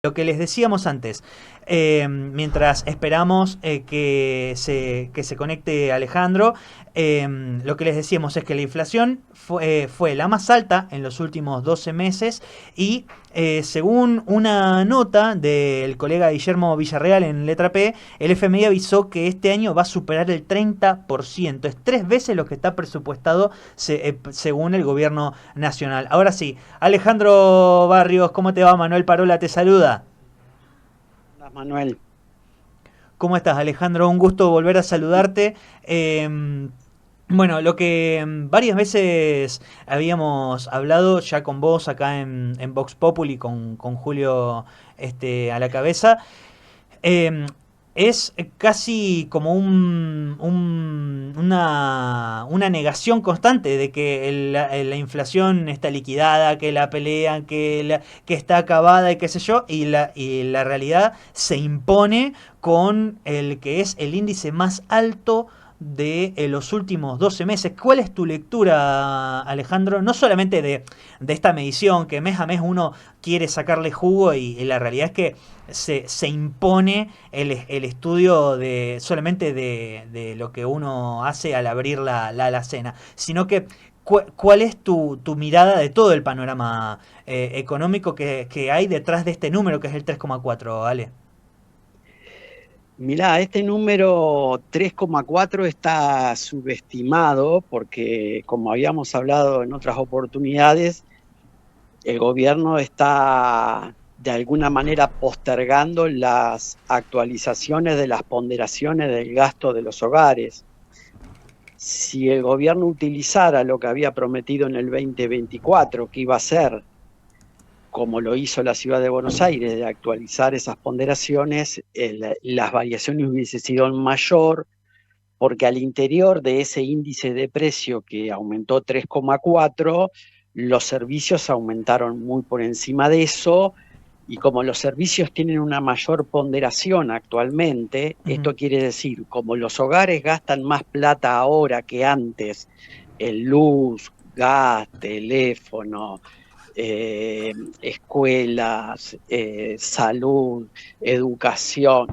Lo que les decíamos antes, mientras esperamos que se conecte Alejandro, lo que les decíamos es que la inflación fue la más alta en los últimos 12 meses y según una nota del colega Guillermo Villarreal en Letra P, el FMI avisó que este año va a superar el 30%, es 3 veces lo que está presupuestado según el gobierno nacional. Ahora sí, Alejandro Barrios, ¿cómo te va? Manuel Parola te saluda. Hola, Manuel. ¿Cómo estás, Alejandro? Un gusto volver a saludarte. Bueno, lo que varias veces habíamos hablado ya con vos acá en Vox Populi, con Julio a la cabeza, eh, es casi como una negación constante de que la inflación está liquidada, que la pelean, que está acabada y qué sé yo, y la realidad se impone con el que es el índice más alto de los últimos 12 meses. ¿Cuál es tu lectura, Alejandro? No solamente de esta medición, que mes a mes uno quiere sacarle jugo y la realidad es que se impone el estudio solamente de lo que uno hace al abrir la alacena, sino que ¿cuál es tu mirada de todo el panorama económico que hay detrás de este número que es el 3,4, Ale? Mirá, este número 3,4 está subestimado porque, como habíamos hablado en otras oportunidades, el gobierno está de alguna manera postergando las actualizaciones de las ponderaciones del gasto de los hogares. Si el gobierno utilizara lo que había prometido en el 2024, que iba a ser como lo hizo la ciudad de Buenos Aires, de actualizar esas ponderaciones, las variaciones hubiese sido mayor, porque al interior de ese índice de precio que aumentó 3,4, los servicios aumentaron muy por encima de eso, y como los servicios tienen una mayor ponderación actualmente, Uh -huh. esto quiere decir, como los hogares gastan más plata ahora que antes, en luz, gas, teléfono, escuelas, salud, educación,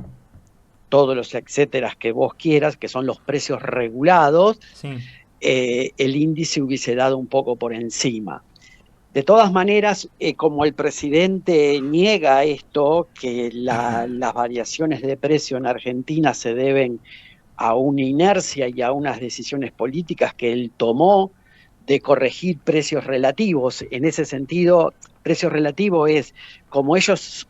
todos los etcéteras que vos quieras, que son los precios regulados, Sí. el índice hubiese dado un poco por encima. De todas maneras, como el presidente niega esto, que las variaciones de precio en Argentina se deben a una inercia y a unas decisiones políticas que él tomó de corregir precios relativos. En ese sentido, precio relativo es como ellos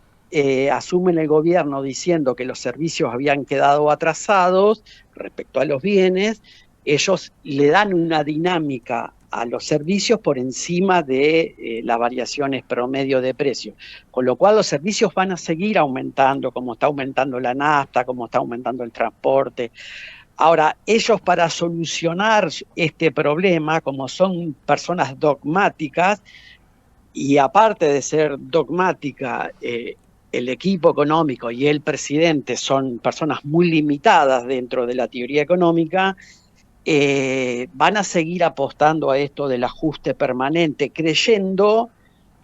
asumen el gobierno diciendo que los servicios habían quedado atrasados respecto a los bienes, ellos le dan una dinámica a los servicios por encima de las variaciones promedio de precio, con lo cual los servicios van a seguir aumentando, como está aumentando la nafta, como está aumentando el transporte. Ahora, ellos para solucionar este problema, como son personas dogmáticas, y aparte de ser dogmática, el equipo económico y el presidente son personas muy limitadas dentro de la teoría económica, van a seguir apostando a esto del ajuste permanente, creyendo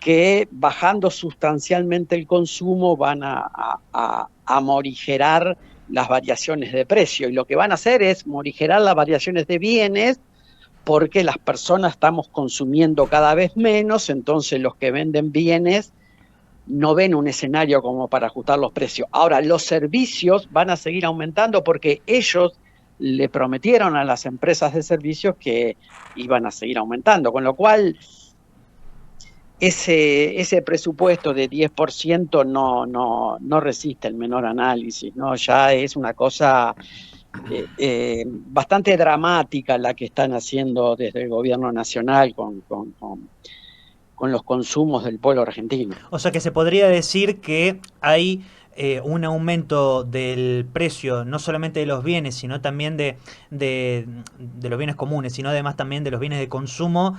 que bajando sustancialmente el consumo van a morigerar las variaciones de precio. Y lo que van a hacer es morigerar las variaciones de bienes porque las personas estamos consumiendo cada vez menos, entonces los que venden bienes no ven un escenario como para ajustar los precios. Ahora, los servicios van a seguir aumentando porque ellos le prometieron a las empresas de servicios que iban a seguir aumentando, con lo cual ese presupuesto de 10% no resiste el menor análisis, ¿no? Ya es una cosa bastante dramática la que están haciendo desde el gobierno nacional con los consumos del pueblo argentino. O sea que se podría decir que hay un aumento del precio, no solamente de los bienes, sino también de los bienes comunes, sino además también de los bienes de consumo,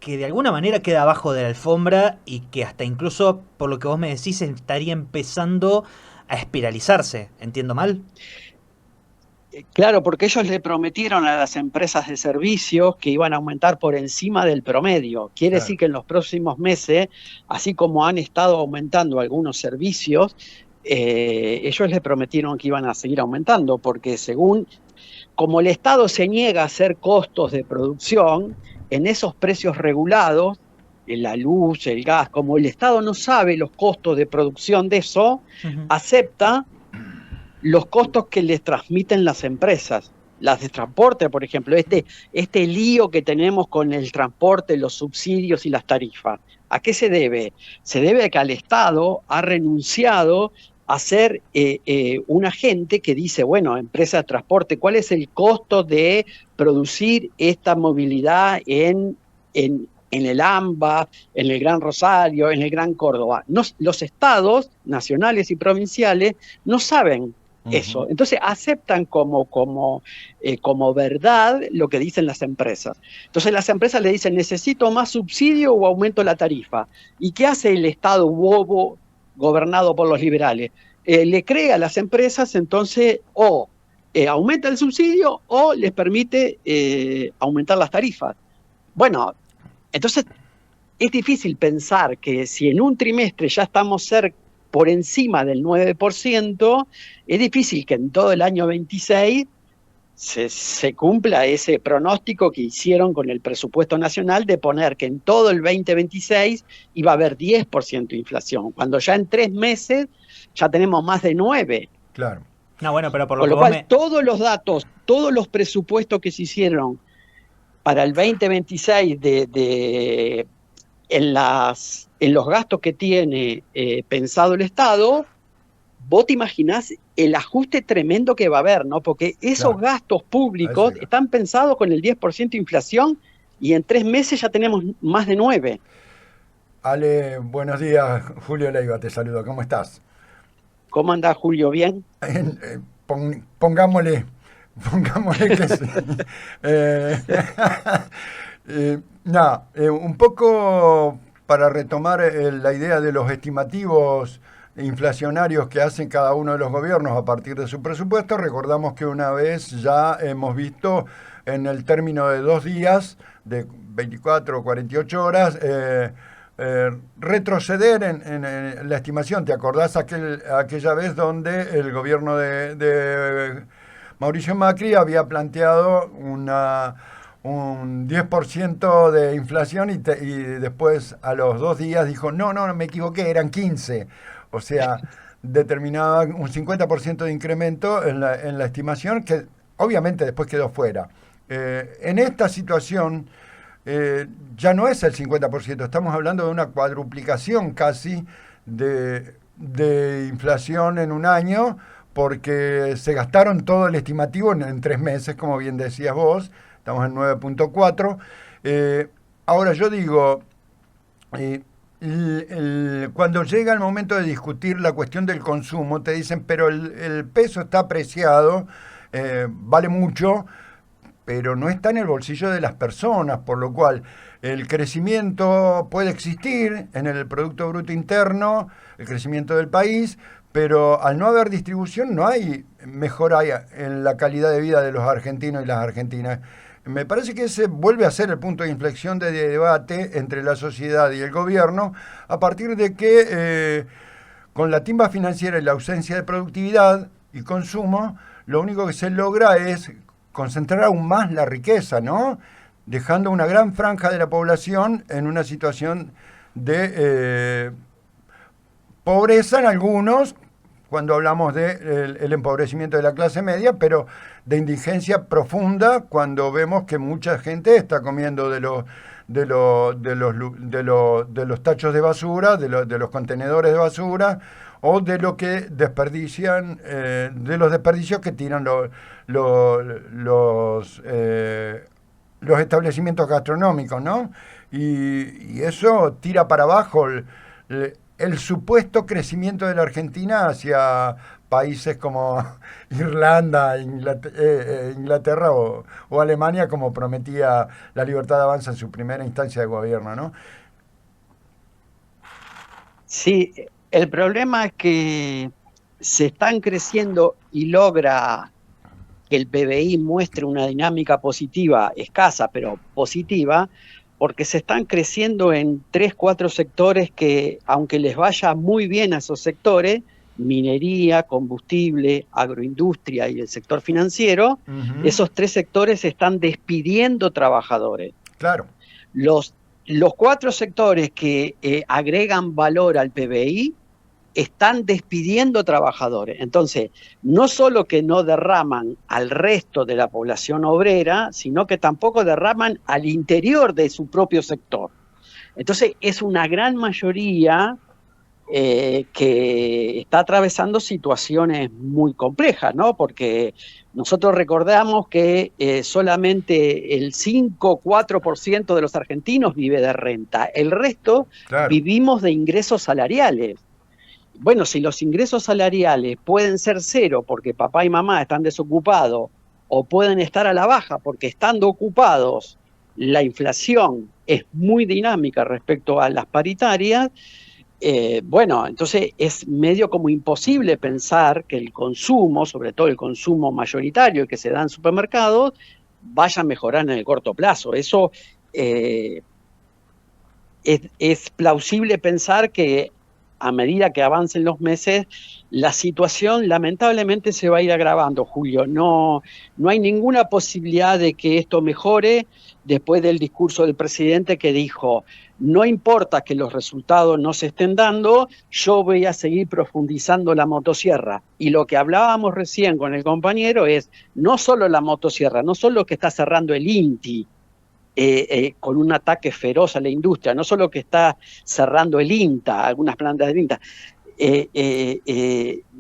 que de alguna manera queda abajo de la alfombra y que hasta incluso, por lo que vos me decís, estaría empezando a espiralizarse. ¿Entiendo mal? Claro, porque ellos le prometieron a las empresas de servicios que iban a aumentar por encima del promedio. Quiere Claro. decir que en los próximos meses, así como han estado aumentando algunos servicios, ellos le prometieron que iban a seguir aumentando, porque como el Estado se niega a hacer costos de producción, en esos precios regulados, en la luz, el gas, como el Estado no sabe los costos de producción de eso, Ujú. acepta los costos que les transmiten las empresas. Las de transporte, por ejemplo, este lío que tenemos con el transporte, los subsidios y las tarifas. ¿A qué se debe? Se debe a que al Estado ha renunciado a ser un agente que dice, bueno, empresa de transporte, ¿cuál es el costo de producir esta movilidad en el AMBA, en el Gran Rosario, en el Gran Córdoba? No, los estados nacionales y provinciales no saben eso. Entonces aceptan como verdad lo que dicen las empresas. Entonces las empresas le dicen, necesito más subsidio o aumento la tarifa. ¿Y qué hace el Estado bobo gobernado por los liberales? Le cree a las empresas, entonces, o aumenta el subsidio o les permite aumentar las tarifas. Bueno, entonces es difícil pensar que si en un trimestre ya estamos por encima del 9%, es difícil que en todo el año 26 se cumpla ese pronóstico que hicieron con el presupuesto nacional de poner que en todo el 2026 iba a haber 10% de inflación, cuando ya en 3 meses ya tenemos más de 9%. Claro. No, bueno, pero por lo Con que lo vos cual, me... todos los datos, todos los presupuestos que se hicieron para el 2026 en los gastos que tiene pensado el Estado, vos te imaginás el ajuste tremendo que va a haber, ¿no? Porque esos Claro. gastos A eso públicos iba. están pensados con el 10% de inflación y en 3 meses ya tenemos más de 9%. Ale, buenos días. Julio Leiva te saludo. ¿Cómo estás? ¿Cómo anda Julio? ¿Bien? Pongámosle, pongámosle que sí. Eh, un poco para retomar la idea de los estimativos inflacionarios que hacen cada uno de los gobiernos a partir de su presupuesto, recordamos que una vez ya hemos visto en el término de 2 días, de 24 o 48 horas, retroceder en la estimación. ¿Te acordás aquella vez donde el gobierno de Mauricio Macri había planteado un 10% de inflación y después a los 2 días dijo, no, me equivoqué, eran 15? O sea, determinaba un 50% de incremento en la estimación que obviamente después quedó fuera. En esta situación ya no es el 50%, estamos hablando de una cuadruplicación casi de inflación en un año, porque se gastaron todo el estimativo en 3 meses, como bien decías vos, estamos en 9.4. Ahora yo digo, cuando llega el momento de discutir la cuestión del consumo, te dicen, pero el peso está apreciado, vale mucho, pero no está en el bolsillo de las personas, por lo cual el crecimiento puede existir en el Producto Bruto Interno, el crecimiento del país, pero al no haber distribución no hay mejora en la calidad de vida de los argentinos y las argentinas. Me parece que ese vuelve a ser el punto de inflexión de debate entre la sociedad y el gobierno, a partir de que con la timba financiera y la ausencia de productividad y consumo, lo único que se logra es concentrar aún más la riqueza, ¿no? Dejando una gran franja de la población en una situación de pobreza en algunos, cuando hablamos de el empobrecimiento de la clase media, pero de indigencia profunda cuando vemos que mucha gente está comiendo de los tachos de basura, de los contenedores de basura, o de lo que desperdician, de los desperdicios que tiran los establecimientos gastronómicos, ¿no? Y eso tira para abajo el supuesto crecimiento de la Argentina hacia países como Irlanda, Inglaterra o Alemania, como prometía la Libertad Avanza en su primera instancia de gobierno, ¿no? Sí, el problema es que se están creciendo y logra que el PBI muestre una dinámica positiva, escasa, pero positiva, porque se están creciendo en 3, 4 sectores que, aunque les vaya muy bien a esos sectores, minería, combustible, agroindustria y el sector financiero, esos 3 sectores están despidiendo trabajadores. Claro. Los 4 sectores que agregan valor al PBI están despidiendo trabajadores. Entonces, no solo que no derraman al resto de la población obrera, sino que tampoco derraman al interior de su propio sector. Entonces, es una gran mayoría que está atravesando situaciones muy complejas, ¿no? Porque nosotros recordamos que solamente el 5-4% de los argentinos vive de renta, el resto vivimos de ingresos salariales. Bueno, si los ingresos salariales pueden ser cero porque papá y mamá están desocupados, o pueden estar a la baja porque estando ocupados la inflación es muy dinámica respecto a las paritarias, bueno, entonces es medio como imposible pensar que el consumo, sobre todo el consumo mayoritario que se da en supermercados, vaya a mejorar en el corto plazo. Eso es plausible pensar que a medida que avancen los meses, la situación lamentablemente se va a ir agravando, Julio. No hay ninguna posibilidad de que esto mejore después del discurso del presidente que dijo: no importa que los resultados no se estén dando, yo voy a seguir profundizando la motosierra. Y lo que hablábamos recién con el compañero es no solo la motosierra, no solo que está cerrando el INTI, con un ataque feroz a la industria, no solo que está cerrando el INTA, algunas plantas del INTA,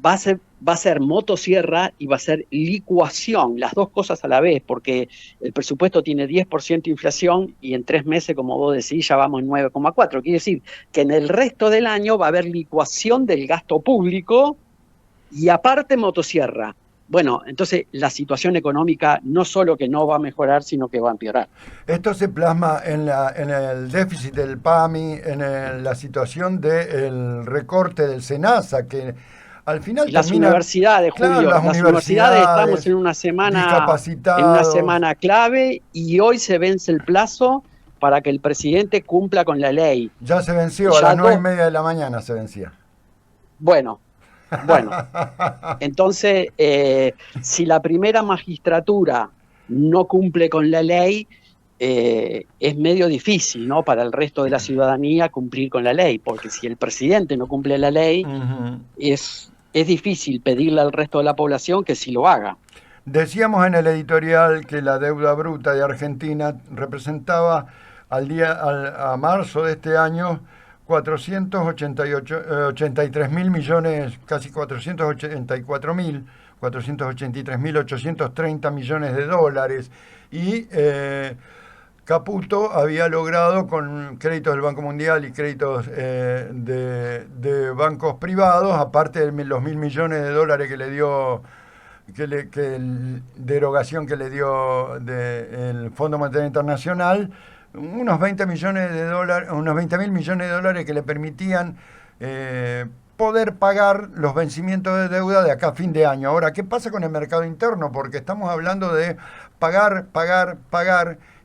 va a ser motosierra y va a ser licuación, las dos cosas a la vez, porque el presupuesto tiene 10% de inflación y en 3 meses, como vos decís, ya vamos en 9,4. Quiere decir que en el resto del año va a haber licuación del gasto público y aparte motosierra. Bueno, entonces la situación económica no solo que no va a mejorar, sino que va a empeorar. Esto se plasma en el déficit del PAMI, en la situación del recorte del SENASA, que al final las universidades, Julio, claro, las universidades estamos en una semana clave y hoy se vence el plazo para que el presidente cumpla con la ley. Ya se venció, a las 9:30 de la mañana se vencía. Bueno, entonces, si la primera magistratura no cumple con la ley, es medio difícil, ¿no?, para el resto de la ciudadanía cumplir con la ley, porque si el presidente no cumple la ley, es difícil pedirle al resto de la población que sí lo haga. Decíamos en el editorial que la deuda bruta de Argentina representaba a marzo de este año 483.000 millones, casi 483.830 millones de dólares. Y Caputo había logrado, con créditos del Banco Mundial y créditos de bancos privados, aparte de los 1.000 millones de dólares que le dio, derogación que le dio el Fondo Monetario Internacional, unos 20 millones de dólares, unos 20.000 millones de dólares que le permitían poder pagar los vencimientos de deuda de acá a fin de año. Ahora, ¿qué pasa con el mercado interno? Porque estamos hablando de pagar,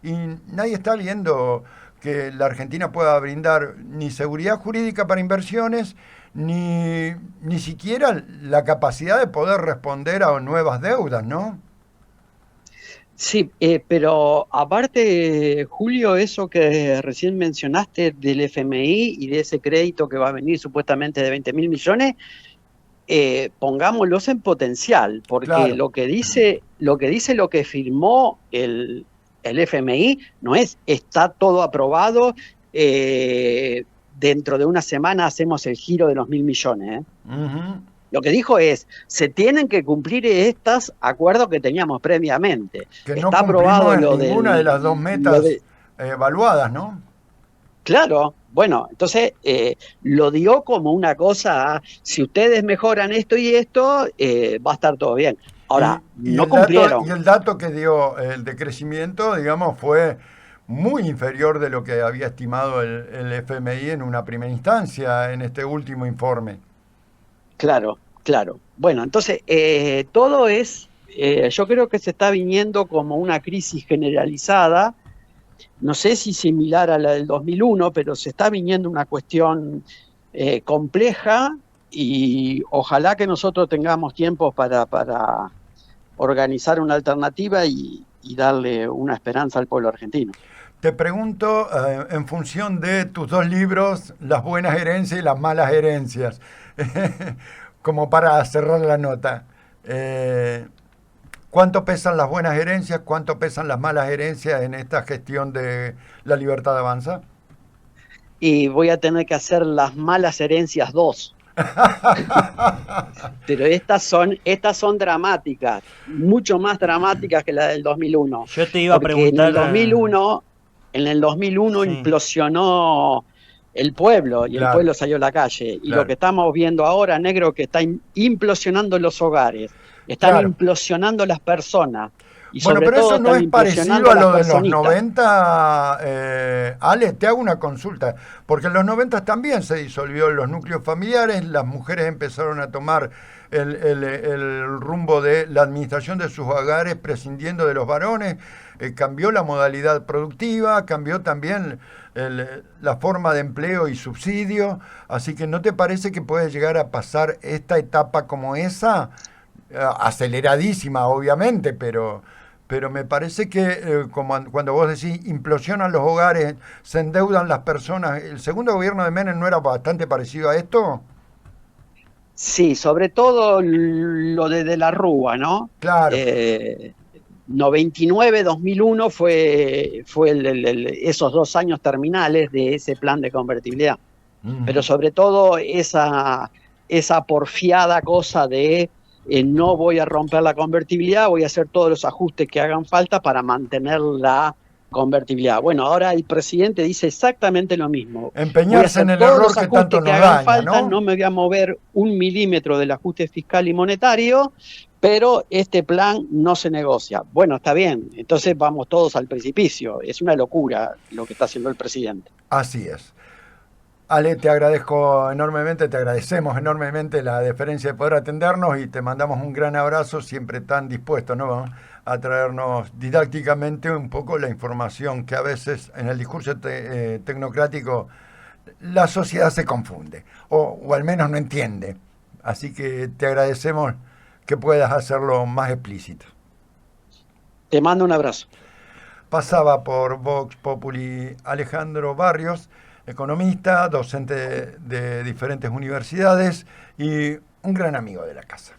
y nadie está viendo que la Argentina pueda brindar ni seguridad jurídica para inversiones, ni siquiera la capacidad de poder responder a nuevas deudas, ¿no? Sí, pero aparte, Julio, eso que recién mencionaste del FMI y de ese crédito que va a venir supuestamente de 20.000 millones, pongámoslos en potencial, porque claro, lo que dice lo que firmó el FMI no es está todo aprobado, dentro de una semana hacemos el giro de los 1.000 millones. Lo que dijo es, se tienen que cumplir estos acuerdos que teníamos previamente. Que no está aprobado ninguna de las dos metas evaluadas, ¿no? Claro, bueno, entonces lo dio como una cosa, si ustedes mejoran esto y esto, va a estar todo bien. Ahora, no cumplieron. Y el dato que dio el de crecimiento, digamos, fue muy inferior de lo que había estimado el FMI en una primera instancia, en este último informe. Claro. Bueno, entonces todo es yo creo que se está viniendo como una crisis generalizada, no sé si similar a la del 2001, pero se está viniendo una cuestión compleja y ojalá que nosotros tengamos tiempo para organizar una alternativa y darle una esperanza al pueblo argentino. Te pregunto, en función de tus dos libros, Las buenas herencias y las malas herencias, como para cerrar la nota, ¿cuánto pesan las buenas herencias? ¿Cuánto pesan las malas herencias en esta gestión de La Libertad Avanza? Y voy a tener que hacer las malas herencias 2. Pero estas son dramáticas, mucho más dramáticas que la del 2001. Yo te iba a Porque preguntar. en el 2001 Sí, implosionó el pueblo y el Claro, pueblo salió a la calle. Y lo claro, que estamos viendo ahora, negro, que está implosionando los hogares, están claro. implosionando las personas y Bueno, sobre pero todo eso no están es parecido implosionando a las lo de los personitas. 90. Ale, te hago una consulta, porque en los 90 también se disolvió los núcleos familiares, las mujeres empezaron a tomar el rumbo de la administración de sus hogares prescindiendo de los varones, cambió la modalidad productiva, cambió también la forma de empleo y subsidio, así que ¿no te parece que puede llegar a pasar esta etapa como esa? Aceleradísima, obviamente, pero me parece que como cuando vos decís implosionan los hogares, se endeudan las personas, ¿el segundo gobierno de Menem no era bastante parecido a esto? Sí, sobre todo lo de la Rúa, ¿no? Claro. Eh, 99-2001 fue esos 2 años terminales de ese plan de convertibilidad. Pero Ujú. sobre todo esa porfiada cosa de no voy a romper la convertibilidad, voy a hacer todos los ajustes que hagan falta para mantener la convertibilidad. Bueno, ahora el presidente dice exactamente lo mismo. Voy a Empeñarse en hacer el todos error los que tanto ajustes que nos hagan daña, falta, ¿no? no me voy a mover 1 milímetro del ajuste fiscal y monetario, pero este plan no se negocia. Bueno, está bien, entonces vamos todos al precipicio. Es una locura lo que está haciendo el presidente. Así es. Ale, te agradezco enormemente, te agradecemos enormemente la deferencia de poder atendernos y te mandamos un gran abrazo, siempre tan dispuesto, ¿no?, a traernos didácticamente un poco la información que a veces en el discurso tecnocrático la sociedad se confunde o al menos no entiende. Así que te agradecemos que puedas hacerlo más explícito. Te mando un abrazo. Pasaba por Vox Populi Alejandro Barrios, economista, docente de diferentes universidades y un gran amigo de la casa.